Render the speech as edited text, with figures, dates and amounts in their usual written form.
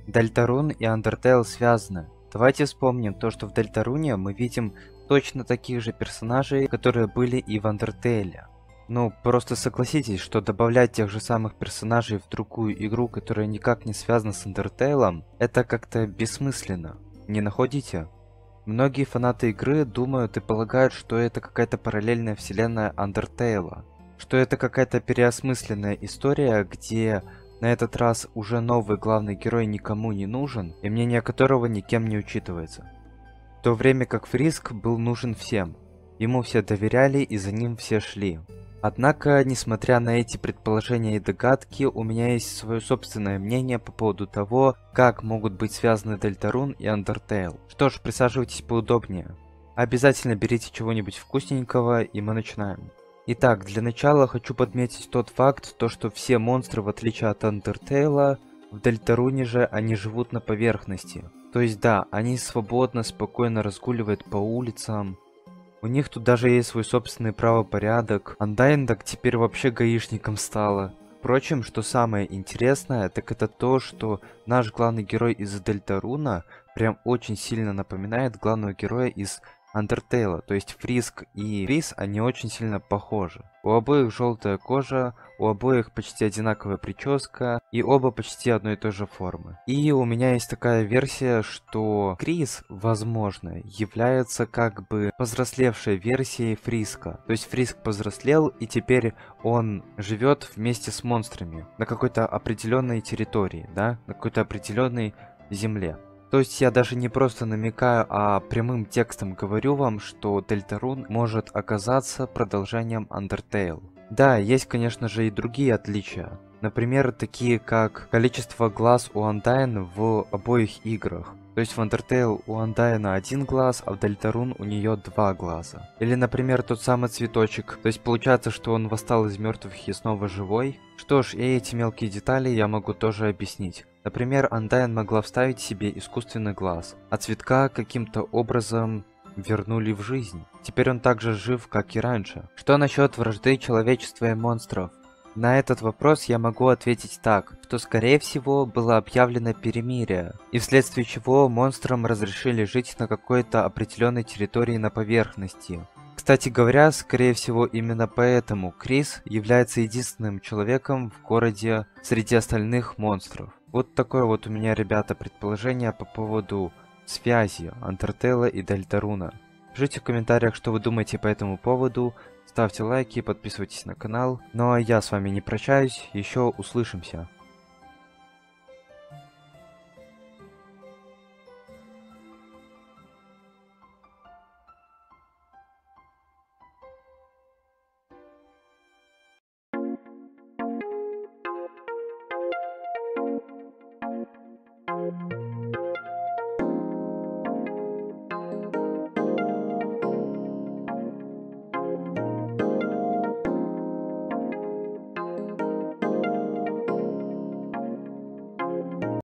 Дельтарун и Undertale связаны. Давайте вспомним то, что в Дельтаруне мы видим точно таких же персонажей, которые были и в Undertale. Ну, просто согласитесь, что добавлять тех же самых персонажей в другую игру, которая никак не связана с Undertale, это как-то бессмысленно. Не находите? Многие фанаты игры думают и полагают, что это какая-то параллельная вселенная Undertale, что это какая-то переосмысленная история, где на этот раз уже новый главный герой никому не нужен, и мнение которого никем не учитывается. В то время как Фриск был нужен всем. Ему все доверяли и за ним все шли. Однако, несмотря на эти предположения и догадки, у меня есть свое собственное мнение по поводу того, как могут быть связаны Дельтарун и Undertale. Что ж, присаживайтесь поудобнее. Обязательно берите чего-нибудь вкусненького, и мы начинаем. Итак, для начала хочу подметить тот факт, что все монстры, в отличие от Undertale, в Дельтаруне же они живут на поверхности. То есть да, они свободно, спокойно разгуливают по улицам. У них тут даже есть свой собственный правопорядок. Undyne так теперь вообще гаишником стала. Впрочем, что самое интересное, так это то, что наш главный герой из Дельтаруна прям очень сильно напоминает главного героя из Undertale, то есть Фриск и Крис, они очень сильно похожи. У обоих желтая кожа, у обоих почти одинаковая прическа, и оба почти одной и той же формы. И у меня есть такая версия, что Крис, возможно, является как бы повзрослевшей версией Фриска. То есть Фриск повзрослел, и теперь он живет вместе с монстрами на какой-то определенной территории, да, на какой-то определенной земле. То есть я даже не просто намекаю, а прямым текстом говорю вам, что Дельтарун может оказаться продолжением Undertale. Да, есть, конечно же, и другие отличия. Например, такие как количество глаз у Undyne в обоих играх. То есть в Undertale у Undyne один глаз, а в Дельтарун у нее два глаза. Или, например, тот самый цветочек. То есть получается, что он восстал из мертвых и снова живой. Что ж, и эти мелкие детали я могу тоже объяснить. Например, Undyne могла вставить себе искусственный глаз, а цветка каким-то образом вернули в жизнь. Теперь он так же жив, как и раньше. Что насчет вражды человечества и монстров? На этот вопрос я могу ответить так, что скорее всего было объявлено перемирие, и вследствие чего монстрам разрешили жить на какой-то определенной территории на поверхности. Кстати говоря, скорее всего именно поэтому Крис является единственным человеком в городе среди остальных монстров. Вот такое вот у меня, ребята, предположение по поводу связи Undertale и Дельтаруна. Пишите в комментариях, что вы думаете по этому поводу, ставьте лайки, подписывайтесь на канал. Ну а я с вами не прощаюсь, еще услышимся.